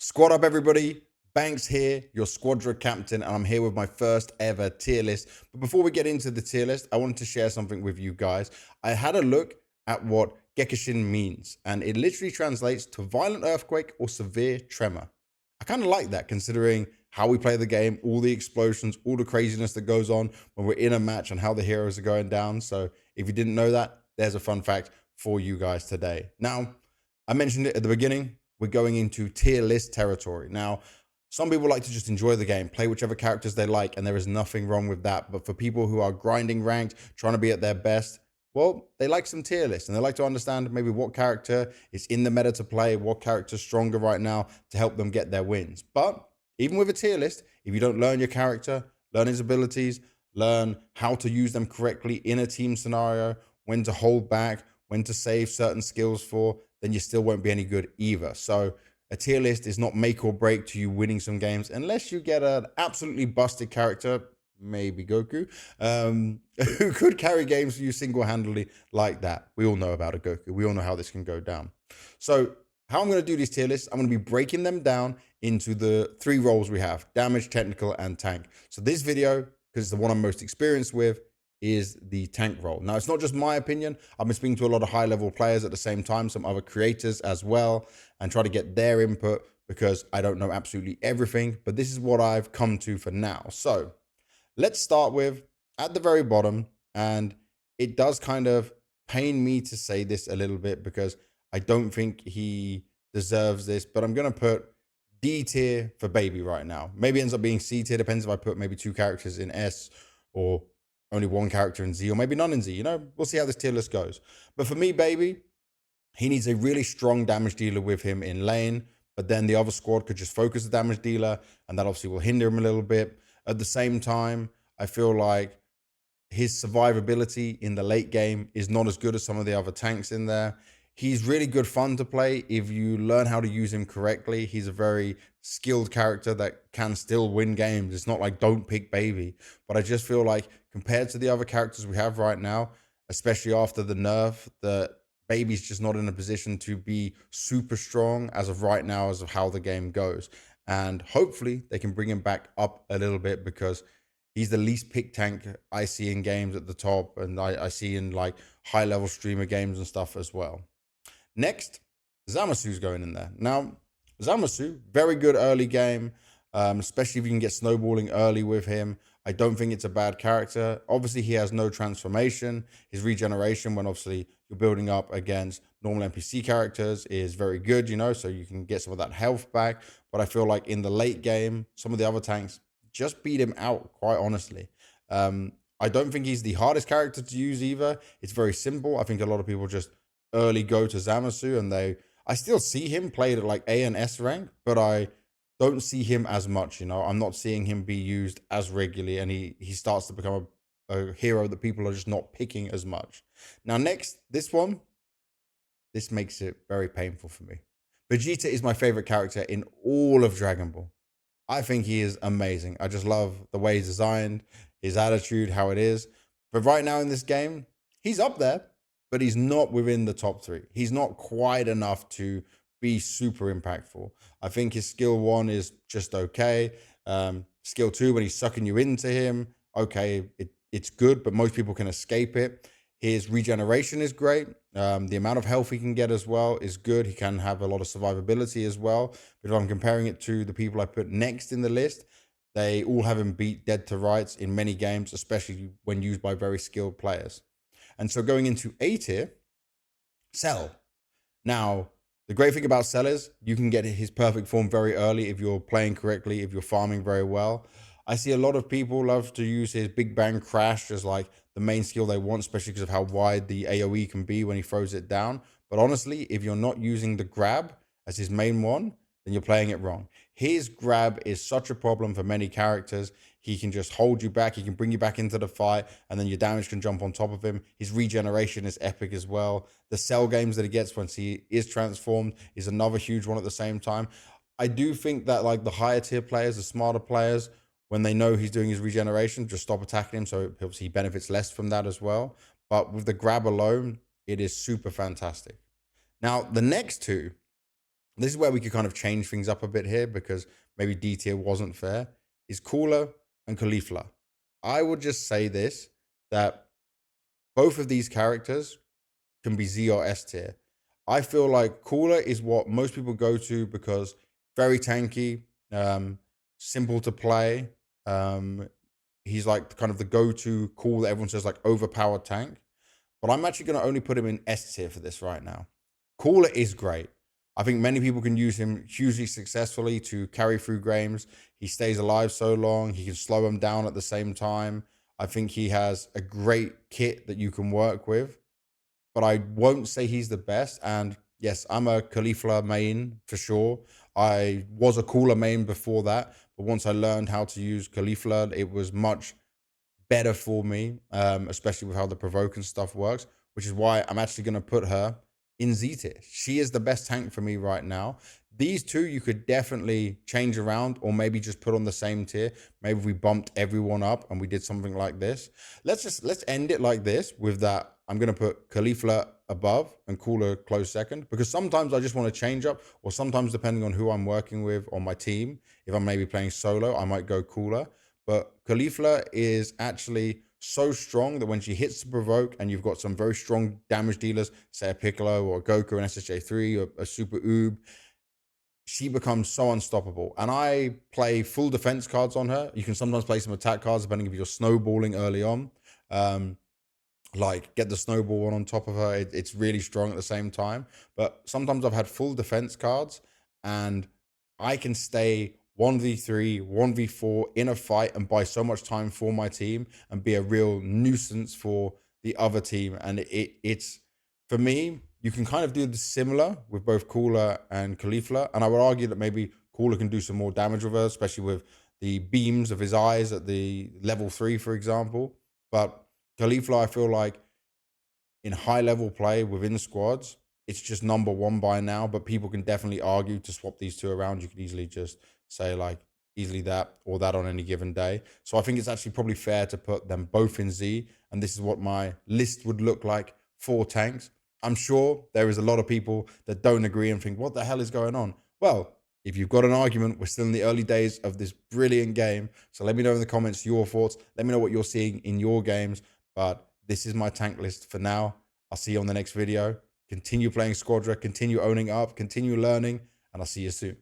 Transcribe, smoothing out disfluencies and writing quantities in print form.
Squad up, everybody. Banks here, your Squadra captain, and I'm here with my first ever tier list. But before we get into the tier list, I wanted to share something with you guys. I had a look at what Gekishin means, and it literally translates to violent earthquake or severe tremor. I kind of like that, considering how we play the game, all the explosions, all the craziness that goes on when we're in a match and how the heroes are going down. So if you didn't know that, there's a fun fact for you guys today. Now, I mentioned it at the beginning. We're going into tier list territory. Now, some people like to just enjoy the game, play whichever characters they like, and there is nothing wrong with that. But for people who are grinding ranked, trying to be at their best, well, they like some tier lists and they like to understand maybe what character is in the meta to play, what character's stronger right now to help them get their wins. But even with a tier list, if you don't learn your character, learn his abilities, learn how to use them correctly in a team scenario, when to hold back, when to save certain skills for, then you still won't be any good either. So a tier list is not make or break to you winning some games unless you get an absolutely busted character, maybe Goku, who could carry games for you single-handedly like that. We all know about a Goku. We all know how this can go down. So how I'm going to do these tier lists, I'm going to be breaking them down into the three roles we have: damage, technical, and tank. So this video, because it's the one I'm most experienced with, is the tank role. Now, it's not just my opinion. I've been speaking to a lot of high-level players at the same time, some other creators as well, and try to get their input because I don't know absolutely everything, but this is what I've come to for now. So let's start with at the very bottom, and it does kind of pain me to say this a little bit because I don't think he deserves this, but I'm going to put D tier for Baby right now. Maybe it ends up being C tier, depends if I put maybe two characters in S or only one character in Z, or maybe none in Z. You know, we'll see how this tier list goes. But for me, Baby, he needs a really strong damage dealer with him in lane, but then the other squad could just focus the damage dealer, and that obviously will hinder him a little bit. At the same time, I feel like his survivability in the late game is not as good as some of the other tanks in there. He's really good fun to play if you learn how to use him correctly. He's a very skilled character that can still win games. It's not like don't pick Baby, but I just feel like compared to the other characters we have right now, especially after the nerf, the Baby's just not in a position to be super strong as of right now, as of how the game goes. And hopefully they can bring him back up a little bit because he's the least picked tank I see in games at the top, and I see in like high level streamer games and stuff as well. Next, Zamasu's going in there. Now, Zamasu, very good early game, especially if you can get snowballing early with him. I don't think it's a bad character. Obviously, he has no transformation. His regeneration, when obviously you're building up against normal NPC characters, is very good, you know, so you can get some of that health back. But I feel like in the late game, some of the other tanks just beat him out, quite honestly. I don't think he's the hardest character to use either. It's very simple. I think a lot of people just early go to Zamasu, and I still see him played at like A and S rank, but I don't see him as much. You know, I'm not seeing him be used as regularly, and he starts to become a hero that people are just not picking as much. Now, next, this makes it very painful for me. Vegeta is my favorite character in all of Dragon Ball. I think he is amazing. I just love the way he's designed, his attitude, how it is. But right now in this game, he's up there, but he's not within the top three. He's not quite enough to be super impactful. I think his skill 1 is just okay. Skill 2, when he's sucking you into him, okay, it's good, but most people can escape it. His regeneration is great. The amount of health he can get as well is good. He can have a lot of survivability as well. But if I'm comparing it to the people I put next in the list, they all have him beat dead to rights in many games, especially when used by very skilled players. And so going into A tier, Cell. Now, the great thing about Cell is you can get his perfect form very early if you're playing correctly, if you're farming very well. I see a lot of people love to use his Big Bang Crash as like the main skill they want, especially because of how wide the AoE can be when he throws it down. But honestly, if you're not using the grab as his main one, then you're playing it wrong. His grab is such a problem for many characters. He can just hold you back. He can bring you back into the fight, and then your damage can jump on top of him. His regeneration is epic as well. The cell games that he gets once he is transformed is another huge one at the same time. I do think that like the higher tier players, the smarter players, when they know he's doing his regeneration, just stop attacking him. So obviously he benefits less from that as well. But with the grab alone, it is super fantastic. Now, the next two this is where we could kind of change things up a bit here because maybe D tier wasn't fair, is Cooler and Caulifla. I would just say this, that both of these characters can be Z or S tier. I feel like Cooler is what most people go to because very tanky, simple to play. He's like kind of the go-to cool that everyone says like overpowered tank. But I'm actually going to only put him in S tier for this right now. Cooler is great. I think many people can use him hugely successfully to carry through games. He stays alive so long. He can slow them down at the same time. I think he has a great kit that you can work with, but I won't say he's the best. And yes, I'm a Caulifla main for sure. I was a Cooler main before that, but once I learned how to use Caulifla, it was much better for me, especially with how the provoke and stuff works, which is why I'm actually going to put her in Z tier. She is the best tank for me right now. These two you could definitely change around or maybe just put on the same tier. Maybe we bumped everyone up and we did something like this. Let's end it like this with that. I'm going to put Caulifla above and Cooler close second, because sometimes I just want to change up, or sometimes depending on who I'm working with on my team, if I'm maybe playing solo, I might go Cooler. But Caulifla is actually so strong that when she hits the provoke and you've got some very strong damage dealers, say a Piccolo or a Goku and SHA3 or a Super Oob, she becomes so unstoppable. And I play full defense cards on her. You can sometimes play some attack cards depending if you're snowballing early on. Like get the snowball on top of her. It's really strong at the same time. But sometimes I've had full defense cards and I can stay 1v3, 1v4 in a fight and buy so much time for my team and be a real nuisance for the other team. And it's for me, you can kind of do the similar with both Cooler and Caulifla. And I would argue that maybe Cooler can do some more damage with her, especially with the beams of his eyes at the level 3, for example. But Caulifla, I feel like in high level play within squads, it's just number one by now, but people can definitely argue to swap these two around. You could easily just say like easily that or that on any given day. So I think it's actually probably fair to put them both in Z. And this is what my list would look like for tanks. I'm sure there is a lot of people that don't agree and think, what the hell is going on? Well, if you've got an argument, we're still in the early days of this brilliant game. So let me know in the comments your thoughts. Let me know what you're seeing in your games. But this is my tank list for now. I'll see you on the next video. Continue playing Squadra, continue owning up, continue learning, and I'll see you soon.